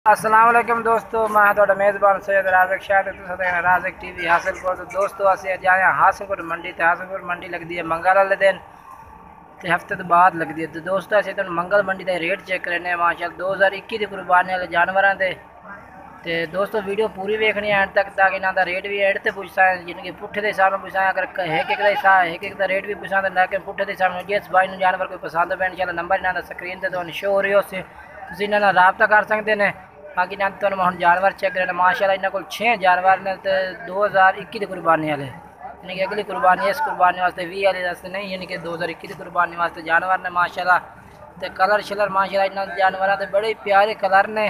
अस्सलाम वालेकुम दोस्तों, मैं थोड़ा मेज़बान सैयद राज़क शाह राज़क टीवी हासिलपुर। तो दोस्तों असी जाए हासिलपुर मंडी ते हासिलपुर मंडी लगती है मंगल वाले दिन ते हफ्ते तो बाद लगती है। तो दोस्तों असी तुहानू मंगल मंडी का रेट चेक करने माशाअल्लाह 2021 की कुर्बानी वाले जानवरों के। तो दोस्तों वीडियो पूरी देखनी है एंड तक, ताकि इन्हों का रेट भी एंड से पूछता है, जिनकी पुठे के हिसाब में पूछा। अगर एक एक का रेट भी पूछा तो लेकिन पुठे के हिसाब में जिस भाई जानवर कोई पसंद पे इंशाल्लाह नंबर इन्हों स्क्रीन से तो शो हो रही हो तुम इन्होंने रबता कर सकते हैं। बाकी ना तो हम जानवर चेक करना माशाल्लाह इन्होंने को 6 जानवर ने 2021 की कुर्बानी वाले, यानी कि अगली कुर्बानी इस कुर्बानी वास्ते 20 वाले वास्ते नहीं, यानी कि 2021 की कुर्बानी वास्ते जानवर ने माशाल्लाह। तो कलर शलर माशाल्लाह इन्होंने जानवर के बड़े प्यारे कलर ने।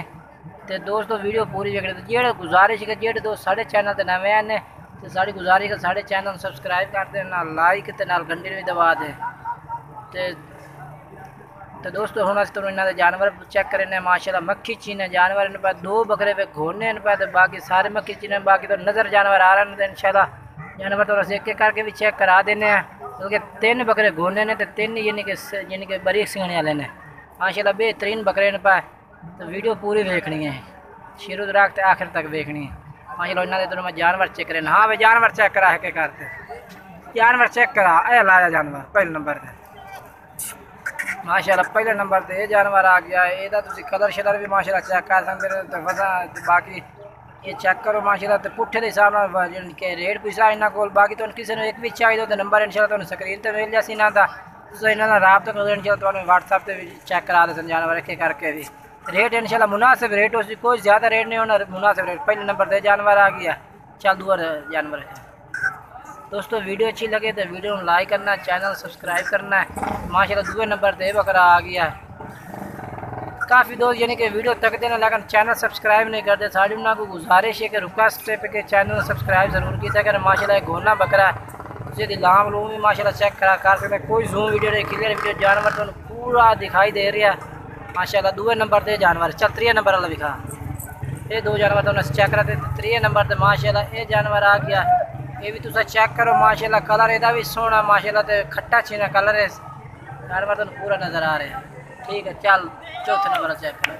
तो दोस्तों वीडियो पूरी देखने तो जेड़े गुजारिश है जेड़े दोस्त साढ़े चैनल से नवे आने तो साड़ी गुजारिश है साढ़े चैनल सब्सक्राइब कर दे, ना लाइक तो नाल घंटी भी दबा दे। तो दोस्तों हम तुम इन्होंने जानवर चेक करें माशाल्लाह। मक्खी चीने जानवर इन पर 2 बकरे पे घोड़ने इन पर, बाकी सारे मक्खी चीने, बाकी तो नज़र जानवर आ रहे हैं। इंशाल्लाह जानवर तो एक एक करके भी चेक करा देने हैं, क्योंकि 3 बकरे घोड़ने ने तो 3 यानी कि बारीक सिंगने वाले ने माशाल्लाह बेहतरीन बकरे इन पर। तो वीडियो पूरी देखनी है, शुरू से रख आखिर तक देखनी है माशाल्लाह। इन्होंने तो मैं जानवर चेक करें। हाँ भाई जानवर चेक करा के करते जानवर चेक करा ए लाया जानवर पहले नंबर पर माशाल्लाह। पहले नंबर पर यह जानवर आ गया है। यदा तुम कलर शलर भी माशाल्लाह चेक कर सकते हो। तो वजह बाकी ये चेक करो माशाल्लाह। तो पुट्ठे के हिसाब के रेट पूछा इन्होंने को। बाकी तो किसी ने एक भी चाहिए तो नंबर इंशाल्लाह तुम स्क्रीन पर मिल जाए इन्हों का, तो इन्होंने रबता करो इंशाल्लाह। तुम व्हाट्सएप पर भी चेक करा दे जानवर एक करके भी। रेट इंशाल्लाह मुनासिब रेट हो, कोई ज़्यादा रेट नहीं होना, मुनासिब रेट। पहले नंबर पर जानवर आ गया, चल दूसरा जानवर है। दोस्तों वीडियो अच्छी लगे तो वीडियो को लाइक करना, चैनल सब्सक्राइब करना है माशाल्लाह। दूसरे नंबर पर बकरा आ गया है। काफ़ी दोस्त यानी कि वीडियो तक देना लेकिन चैनल सब्सक्राइब नहीं करते। साड़ी उन्होंने को गुजारिश है कि रिक्वेस्ट है कि चैनल सब्सक्राइब जरूर किया करें माशाल्लाह। एक घोना बकरा है, उसे लाम लूम भी माशाल्लाह चेक करा कर सकते। कोई जूम वीडियो नहीं, क्लियर वीडियो जानवर तो पूरा दिखाई दे रहा है माशाल्लाह। दूसरे नंबर पर जानवर चल 3 नंबर वाला दिखा, ये 2 जानवर तो चेक कराते। 3 नंबर पर माशाल्लाह ये जानवर आ गया, ये भी तुम चेक करो माशाल्लाह। कलर यदा भी सोहना माशाल्लाह। तो खट्टा छीना कलर है जानवर तो पूरा नज़र आ रहा है। ठीक है चल चौथे नंबर चेक करो।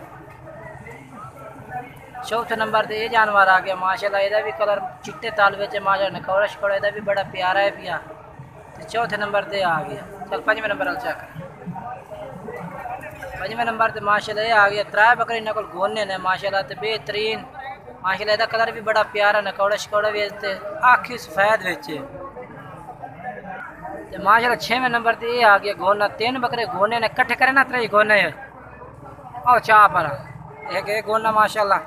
चौथे नंबर पर ये जानवर आ गया माशाल्लाह। यदा भी कलर चिट्टे तालवे च माशाल्लाह नखौरा शखौरा यदा भी बड़ा प्यारा है पिया। तो चौथे नंबर पर आ गया। चल 5वें नंबर वाला चेक कर। 5वें नंबर पर माशाल्लाह ये आ गया। 3 बकरे इन्होंने को घोने ने माशाल्लाह। तो बेहतरीन माशाल्लाह इसका कलर भी बड़ा प्यारा नकौड़ा शकौड़ा भी आखी सफेद बेचे। तो माशाल्लाह 6वें नंबर पर ये आ गया घोना। 3 बकरे घोने ने कट्ठे करे ना 3 घोने और चाह पर एक घोना माशाल्लाह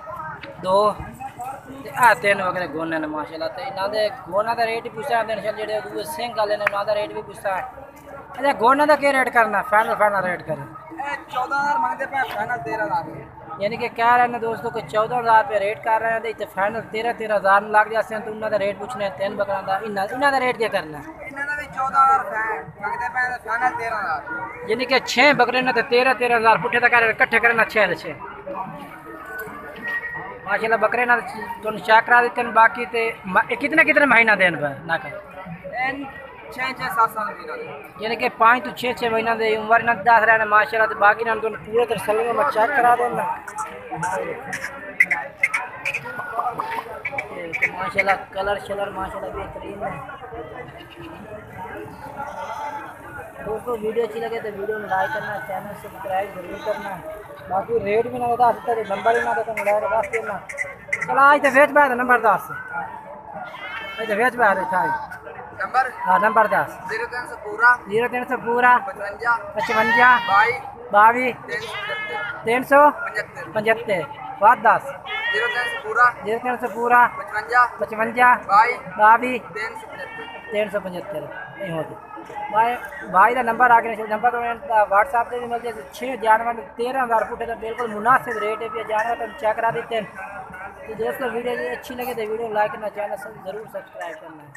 2 3 बकरे घोने ने माशाल्लाह। तो इन्होंने घोना का रेट पूछा जो दूसरे सिंह वाले ने उन्होंने रेट भी पूछा है। अच्छा घोने का क्या रेट करना फाइनल रेट करें 14,000 मांगते पे फाइनल 13,000 यानी कि कह रहे हैं दोस्तों को 14,000 रुपये रेट कर रहे हैं। तो इतने फाइनल 13,000 में लग जाते हैं। तो उन्होंने रेट पूछने 3 बकरा का इन्होंने रेट क्या करना है इन्होंने भी 14,000 मांगते पे फाइनल 13,000 यानी कि 6 बकरे ने तो 13,000 पुठे तक इकट्ठे करना 6 माशाल्लाह। बकरे ना तुम चेक करा देते हैं। बाकी तो कितने महीना देन पर ना कर 6-7 साल यानी कि 5 to 6 महीना दे उम्र ना 10 रहना माशाल्लाह। तो बाकी ना तुम पूरे तसल्ली में चेक करा देना माशाल्लाह। कलर शलर माशाल्लाह बेहतरीन है। दोस्तों वीडियो अच्छी लगे तो वीडियो में लाइक करना, चैनल सब्सक्राइब जरूर करना। बाकी रेट भी ना बता सकते नंबर ही ना तो दस देना। चलो आज तो वेच पाया था नंबर 10 आज तो वेच पाया था नंबर हाँ नंबर 10 0300 पूरा 55 22 375 बात 10 0300 पूरा 55 22 375 नहीं होती भाई का नंबर आ गया। नंबर तो व्हाट्सएप से भी मिल जाए। 6 जानवर 13,000 फुट है, बिल्कुल मुनासिब रेट है। भी जानवर तो चेक करा देते हैं। तो दोस्तों वीडियो अच्छी लगे तो वीडियो लाइक करना, चैनल जरूर सब्सक्राइब करना है।